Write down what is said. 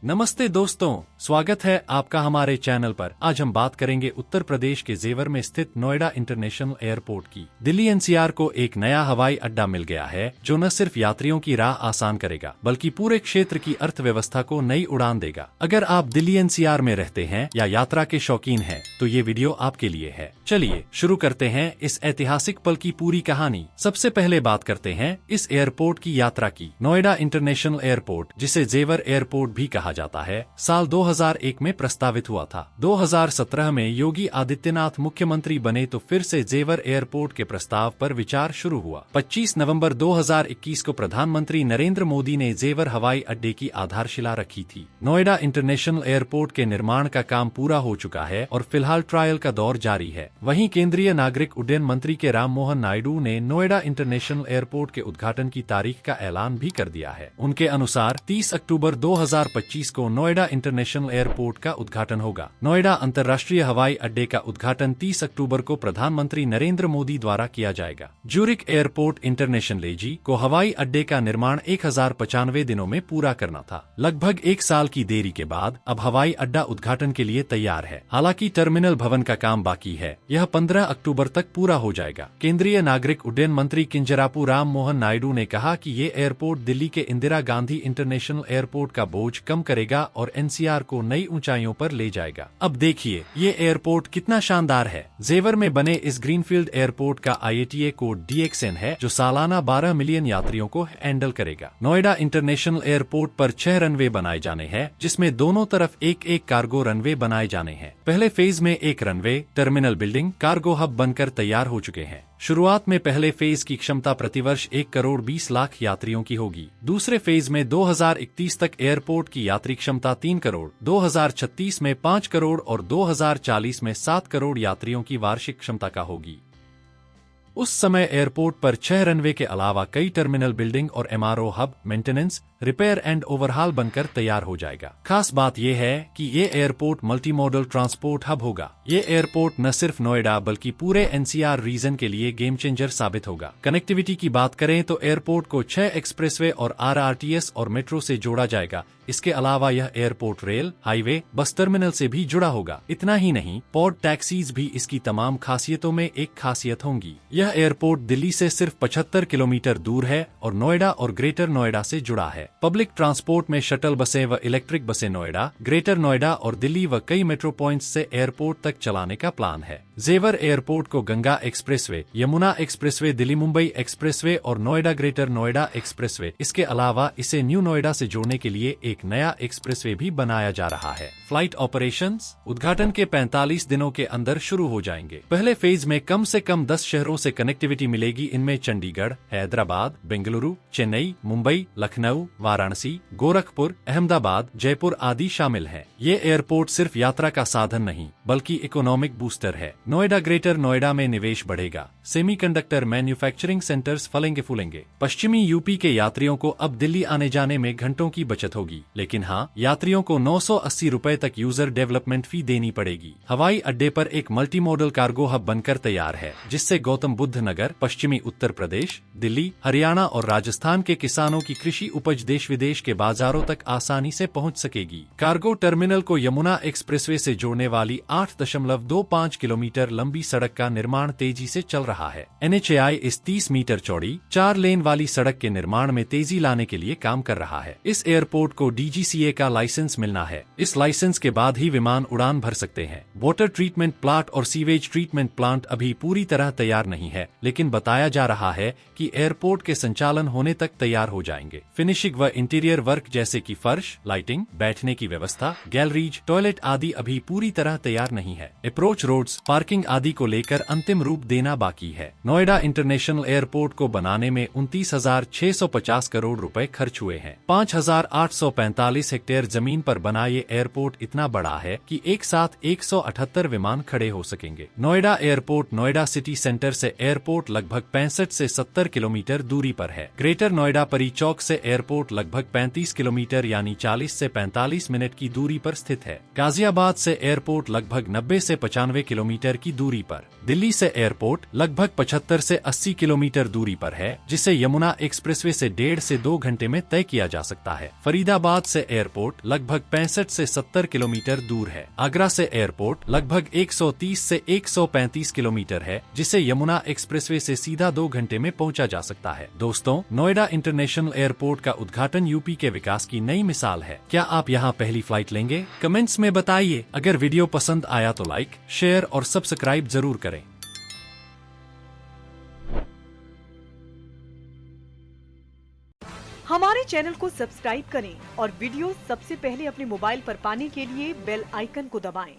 नमस्ते दोस्तों, स्वागत है आपका हमारे चैनल पर। आज हम बात करेंगे उत्तर प्रदेश के जेवर में स्थित नोएडा इंटरनेशनल एयरपोर्ट की। दिल्ली एनसीआर को एक नया हवाई अड्डा मिल गया है जो न सिर्फ यात्रियों की राह आसान करेगा बल्कि पूरे क्षेत्र की अर्थव्यवस्था को नई उड़ान देगा। अगर आप दिल्ली एनसीआर में रहते हैं या यात्रा के शौकीन हैं, तो ये वीडियो आपके लिए है। चलिए शुरू करते हैं इस ऐतिहासिक पल की पूरी कहानी। सबसे पहले बात करते हैं इस एयरपोर्ट की यात्रा की। नोएडा इंटरनेशनल एयरपोर्ट, जिसे जेवर एयरपोर्ट भी कहा जाता है, साल 2001 में प्रस्तावित हुआ था। 2017 में योगी आदित्यनाथ मुख्यमंत्री बने तो फिर से जेवर एयरपोर्ट के प्रस्ताव पर विचार शुरू हुआ। 25 नवंबर 2021 को प्रधानमंत्री नरेंद्र मोदी ने जेवर हवाई अड्डे की आधारशिला रखी थी। नोएडा इंटरनेशनल एयरपोर्ट के निर्माण का काम पूरा हो चुका है और फिलहाल ट्रायल का दौर जारी है। वहीं केंद्रीय नागरिक उड्डयन मंत्री के राम मोहन नायडू ने नोएडा इंटरनेशनल एयरपोर्ट के उद्घाटन की तारीख का ऐलान भी कर दिया है। उनके अनुसार 30 अक्टूबर 2025 को नोएडा इंटरनेशनल एयरपोर्ट का उद्घाटन होगा। नोएडा अंतर्राष्ट्रीय हवाई अड्डे का उद्घाटन 30 अक्टूबर को प्रधानमंत्री नरेंद्र मोदी द्वारा किया जाएगा। ज्यूरिख एयरपोर्ट इंटरनेशनल को हवाई अड्डे का निर्माण 1095 दिनों में पूरा करना था। लगभग एक साल की देरी के बाद अब हवाई अड्डा उद्घाटन के लिए तैयार है। हालांकि टर्मिनल भवन का काम बाकी है। यह 15 अक्टूबर तक पूरा हो जाएगा। केंद्रीय नागरिक उड्डयन मंत्री किंजरापू राम मोहन नायडू ने कहा कि ये एयरपोर्ट दिल्ली के इंदिरा गांधी इंटरनेशनल एयरपोर्ट का बोझ कम करेगा और एनसीआर को नई ऊंचाइयों पर ले जाएगा। अब देखिए ये एयरपोर्ट कितना शानदार है। जेवर में बने इस ग्रीनफील्ड एयरपोर्ट का IATA कोड DXN है, जो सालाना 12 मिलियन यात्रियों को हैंडल करेगा। नोएडा इंटरनेशनल एयरपोर्ट पर 6 रनवे बनाए जाने हैं, जिसमें दोनों तरफ एक एक कार्गो रनवे बनाए जाने हैं। पहले फेज में एक runway, terminal building, cargo hub बनकर तैयार हो चुके हैं। शुरुआत में पहले फेज की क्षमता प्रतिवर्ष 1 करोड़ 20 लाख यात्रियों की होगी। दूसरे फेज में 2031 तक एयरपोर्ट की यात्री क्षमता 3 करोड़, 2036 में 5 करोड़ और 2040 में 7 करोड़ यात्रियों की वार्षिक क्षमता का होगी। उस समय एयरपोर्ट पर 6 रनवे के अलावा कई टर्मिनल बिल्डिंग और MRO hub, maintenance, repair and overhaul बनकर तैयार हो जाएगा। खास बात यह है कि ये airport multi modal transport hub होगा। ये एयरपोर्ट न सिर्फ नोएडा बल्कि पूरे NCR रीजन के लिए गेम चेंजर साबित होगा। कनेक्टिविटी की बात करें तो एयरपोर्ट को 6 एक्सप्रेसवे और RRTS और मेट्रो से जोड़ा जाएगा। इसके अलावा यह airport rail, highway, bus terminal से भी जुड़ा होगा। इतना ही नहीं, पॉड टैक्सीज भी इसकी तमाम खासियतों में एक खासियत होंगी। यह एयरपोर्ट दिल्ली से सिर्फ 75 किलोमीटर दूर है और नोएडा और ग्रेटर नोएडा से जुड़ा है। पब्लिक ट्रांसपोर्ट में शटल बसें व इलेक्ट्रिक बसें नोएडा, ग्रेटर नोएडा और दिल्ली व कई मेट्रो पॉइंट्स से एयरपोर्ट तक चलाने का प्लान है। जेवर एयरपोर्ट को Ganga expressway, Yamuna expressway, Delhi Mumbai expressway और नोएडा ग्रेटर नोएडा एक्सप्रेसवे, इसके अलावा इसे न्यू नोएडा से जोड़ने के लिए एक नया एक्सप्रेसवे भी बनाया जा रहा है। फ्लाइट ऑपरेशंस उद्घाटन के 45 दिनों के अंदर शुरू हो जाएंगे। पहले फेज में कम से कम 10 शहरों से कनेक्टिविटी मिलेगी। इनमें चंडीगढ़, हैदराबाद, बेंगलुरु, चेन्नई, मुंबई, लखनऊ, वाराणसी, गोरखपुर, अहमदाबाद, जयपुर आदि शामिल हैं। ये एयरपोर्ट सिर्फ यात्रा का साधन नहीं बल्कि इकोनॉमिक बूस्टर है। नोएडा ग्रेटर नोएडा में निवेश बढ़ेगा। सेमीकंडक्टर मैन्युफैक्चरिंग सेंटर्स फलेंगे फूलेंगे। पश्चिमी यूपी के यात्रियों को अब दिल्ली आने जाने में घंटों की बचत होगी। लेकिन हाँ, यात्रियों को 980 रुपए तक यूजर डेवलपमेंट फी देनी पड़ेगी। हवाई अड्डे पर एक मल्टी मॉडल कार्गो हब बनकर तैयार है, जिससे गौतम बुद्ध नगर, पश्चिमी उत्तर प्रदेश, दिल्ली, हरियाणा और राजस्थान के किसानों की कृषि उपज देश विदेश के बाजारों तक आसानी से पहुंच सकेगी। कार्गो टर्मिनल को यमुना एक्सप्रेसवे से जोड़ने वाली 8.25 किलोमीटर लंबी सड़क का निर्माण तेजी से चल रहा है। NHAI इस 30 मीटर चौड़ी 4 लेन वाली सड़क के निर्माण में तेजी लाने के लिए काम कर रहा है। इस एयरपोर्ट को DGCA का लाइसेंस मिलना है। इस लाइसेंस के बाद ही विमान उड़ान भर सकते हैं। वाटर ट्रीटमेंट प्लांट और सीवेज ट्रीटमेंट प्लांट अभी पूरी तरह तैयार नहीं है, लेकिन बताया जा रहा है कि एयरपोर्ट के संचालन होने तक तैयार हो जाएंगे। फिनिशिंग व इंटीरियर वर्क जैसे कि फर्श, लाइटिंग, बैठने की व्यवस्था, गैलरीज, टॉयलेट आदि अभी पूरी तरह तैयार नहीं है। अप्रोच रोड्स, पार्किंग आदि को लेकर अंतिम रूप देना बाकी है। नोएडा इंटरनेशनल एयरपोर्ट को बनाने में 29,650 करोड़ रुपए खर्च हुए हैं। 5,845 हेक्टेयर जमीन पर बना ये एयरपोर्ट इतना बड़ा है कि एक साथ 178 विमान खड़े हो सकेंगे। Noida airport Noida city centre से एयरपोर्ट लगभग 65 से 70 किलोमीटर दूरी पर है। ग्रेटर नोएडा परी चौक से एयरपोर्ट लगभग 35 किलोमीटर यानी 40 से 45 मिनट की दूरी पर स्थित है। गाजियाबाद से एयरपोर्ट लगभग 90 से 95 किलोमीटर किलोमीटर की दूरी पर। दिल्ली से एयरपोर्ट लगभग 75 से 80 किलोमीटर दूरी पर है, जिसे यमुना एक्सप्रेसवे से 1.5 से 2 घंटे में तय किया जा सकता है। फरीदाबाद से एयरपोर्ट लगभग 65 से 70 किलोमीटर दूर है। आगरा से एयरपोर्ट लगभग 130 से 135 किलोमीटर है, जिसे यमुना एक्सप्रेसवे से सीधा 2 घंटे में पहुंचा जा सकता है। दोस्तों, नोएडा इंटरनेशनल एयरपोर्ट का उद्घाटन यूपी के विकास की नई मिसाल है। क्या आप यहां पहली फ्लाइट लेंगे? कमेंट्स में बताइए। अगर वीडियो पसंद आया तो लाइक, शेयर और सब्सक्राइब जरूर करें। हमारे चैनल को सब्सक्राइब करें और वीडियो सबसे पहले अपने मोबाइल पर पाने के लिए बेल आइकन को दबाएं।